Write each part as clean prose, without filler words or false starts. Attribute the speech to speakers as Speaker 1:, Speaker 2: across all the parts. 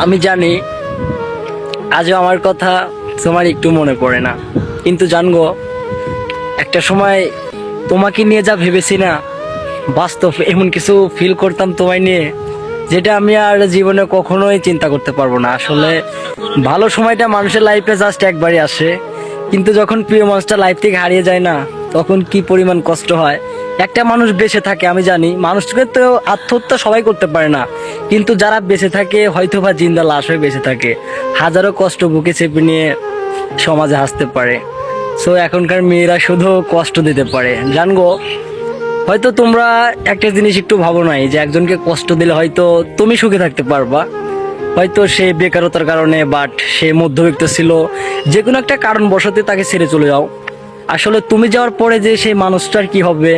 Speaker 1: আমি জানি আজও আমার কথা তোমার একটু মনে পড়ে না, কিন্তু জানগো একটা সময় তোমাকে নিয়ে যা ভেবেছি না, বাস্তব এমন কিছু ফিল করতাম তোমায় নিয়ে যেটা আমি আর জীবনে কখনোই চিন্তা করতে পারবো না। আসলে ভালো সময়টা মানুষের লাইফে জাস্ট একবারই আসে, কিন্তু যখন প্রিয় মানুষটা লাইফ থেকে হারিয়ে যায় না, তখন কি পরিমাণ কষ্ট হয়। একটা মানুষ বেঁচে থাকে আমি জানি, মানুষকে তো আত্মহত্যা সবাই করতে পারে না, কিন্তু যারা বেঁচে থাকে হয়তো বা জিন্দা লাশ হয়ে বেঁচে থাকে, হাজারো কষ্ট বুকে চেপে নিয়ে সমাজে হাসতে পারে। সো এখনকার মেয়েরা শুধু কষ্ট দিতে পারে। জানগো হয়তো তোমরা একটা জিনিস একটু ভাবো নাই যে একজনকে কষ্ট দিলে হয়তো তুমি সুখে থাকতে পারবা। হয়তো সে বেকারতার কারণে, বাট সে মধ্যবিত্ত ছিল, যে কোনো একটা কারণবশত তাকে ছেড়ে চলে যাও। আসলে তুমি যাওয়ার পরে যে সেই মানুষটার কি হবে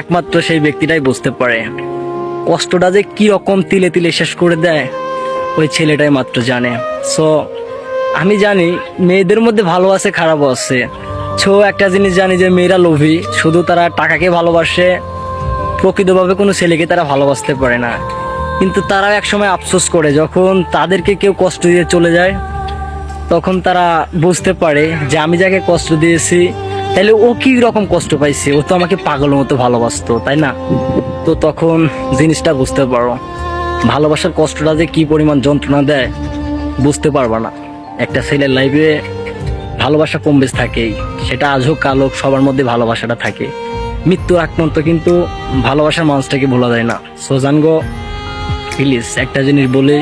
Speaker 1: একমাত্র সেই ব্যক্তিটাই বুঝতে পারে। কষ্টটা যে কি রকম তিলে তিলে শেষ করে দেয় ওই ছেলেটাই মাত্র জানে। সো আমি জানি মেয়েদের মধ্যে ভালো আছে, খারাপও আছে। একটা জিনিস জানি যে মেয়েরা লোভী, শুধু তারা টাকাকে ভালোবাসে, প্রকৃতভাবে কোনো ছেলেকে তারা ভালোবাসতে পারে না। কিন্তু তারা একসময় আফসোস করে যখন তাদেরকে কেউ কষ্ট দিয়ে চলে যায়, তখন তারা বুঝতে পারে যে আমি যাকে কষ্ট দিয়েছি তাহলে ও কি রকম কষ্ট পাইছে, ও তো আমাকে পাগলের মতো ভালোবাসতো, তাই না? তো তখন জিনিসটা বুঝতে পারো ভালোবাসার কষ্টটা যে কি পরিমাণ যন্ত্রণা দেয় বুঝতে পারবা না। একটা ছেলের লাইফে ভালোবাসা কম বেশ থাকেই, সেটা আজ হোক কাল হোক, সবার মধ্যে ভালোবাসাটা থাকে। মৃত্যুর আগ পর্যন্ত কিন্তু ভালোবাসার মানুষটাকে ভোলা যায় না। সো জানগো প্লিজ একটা জিনিস বলি,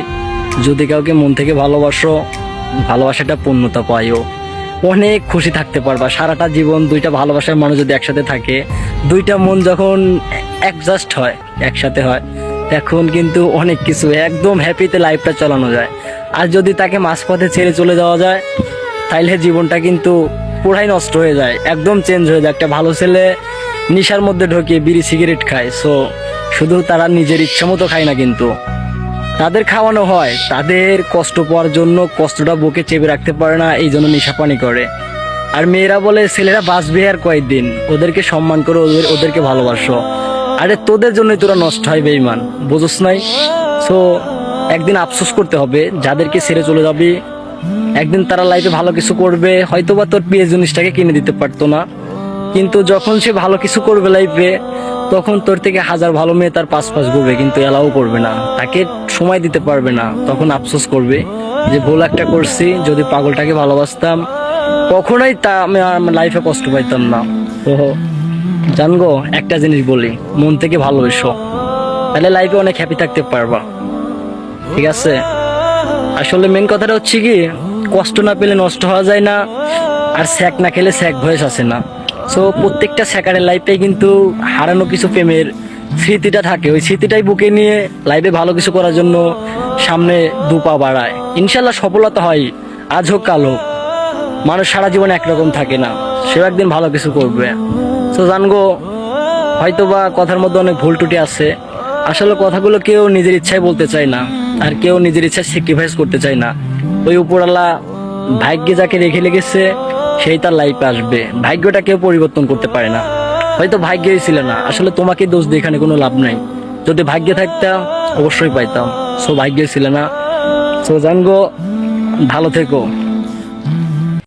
Speaker 1: যদি কাউকে মন থেকে ভালোবাসো, ভালোবাসাটা পূর্ণতা পাইও, অনেক খুশি থাকতে পারবা সারাটা জীবন। দুইটা ভালোবাসার মানুষ যদি একসাথে থাকে, দুইটা মন যখন অ্যাডজাস্ট হয়, একসাথে হয়, তখন কিন্তু অনেক কিছু একদম হ্যাপিতে লাইফটা চালানো যায়। আর যদি তাকে মাঝপথে ছেড়ে চলে যাওয়া যায়, তাইলে জীবনটা কিন্তু পুরাই নষ্ট হয়ে যায়, একদম চেঞ্জ হয়ে যায়। একটা ভালো ছেলে নেশার মধ্যে ঢোকে, বিড়ি সিগারেট খায়। সো শুধু তারা নিজের ইচ্ছা মতো খায় না, কিন্তু তাদের খাওয়ানো হয়, তাদের কষ্ট পাওয়ার জন্য কষ্টটা বুকে চেপে রাখতে পারে না, এই জন্য নেশা পানি করে। আর মেয়েরা বলে ছেলেরা বাঁচবে আর কয়েকদিন, ওদেরকে সম্মান করো, ওদেরকে ভালোবাসো। আরে তোদের জন্যই তোরা নষ্ট হয় বেঈমান, বুঝোস নাই? সো একদিন আফসোস করতে হবে, যাদেরকে ছেড়ে চলে যাবি একদিন তারা লাইফে ভালো কিছু করবে, হয়তোবা তোর প্রিয় জিনিসটাকে কিনে দিতে পারতো না, কিন্তু যখন সে ভালো কিছু করবে লাইফে, তখন তোর থেকে হাজার ভালো মেয়ে তার পাশ ঘুরবে, কিন্তু এলাও করবে না, তাকে সময় দিতে পারবে না। তখন আফসোস করবে যে ভুল একটা করছি, যদি পাগলটাকে ভালোবাসতাম কখনোই তা আমি আমার লাইফে কষ্ট পাইতাম না। তো জানগো একটা জিনিস বলি, মন থেকে ভালোবেসো, তাহলে লাইফে অনেক হ্যাপি থাকতে পারবা, ঠিক আছে? আসলে মেন কথাটা হচ্ছে কি, কষ্ট না পেলে নষ্ট হওয়া যায় না, আর স্যাক না খেলে স্যাক ভয়েস আসে না। সো প্রত্যেকটা স্যাকারের লাইফে কিন্তু হারানো কিছু প্রেমের স্মৃতিটা থাকে, ওই স্মৃতিটাই বুকে নিয়ে লাইফে ভালো কিছু করার জন্য সামনে দুপা বাড়ায়। ইনশাল্লাহ সফলতা হয়, আজ হোক কাল হোক। মানুষ সারা জীবন একরকম থাকে না, সেও একদিন ভালো কিছু করবে। সো জানগো হয়তোবা কথার মধ্যে অনেক ভুল ত্রুটি আছে। আসলে কথাগুলো কেউ নিজের ইচ্ছায় বলতে চায় না, আর কেউ নিজের ইচ্ছায় স্যাক্রিফাইস করতে চায় না। ওই উপরওয়ালা ভাগ্যে যাকে রেখে লেগেছে সেই তার লাইফে আসবে, ভাগ্যটা কেউ পরিবর্তন করতে পারে না। হয়তো ভাগ্যেই ছিল না, আসলে তোমাকে দোষ দিয়ে এখানে কোনো লাভ নাই। যদি ভাগ্যে থাকতাম অবশ্যই পাইতাম, সো ভাগ্যেই ছিল না। সো জানগো ভালো থেকো।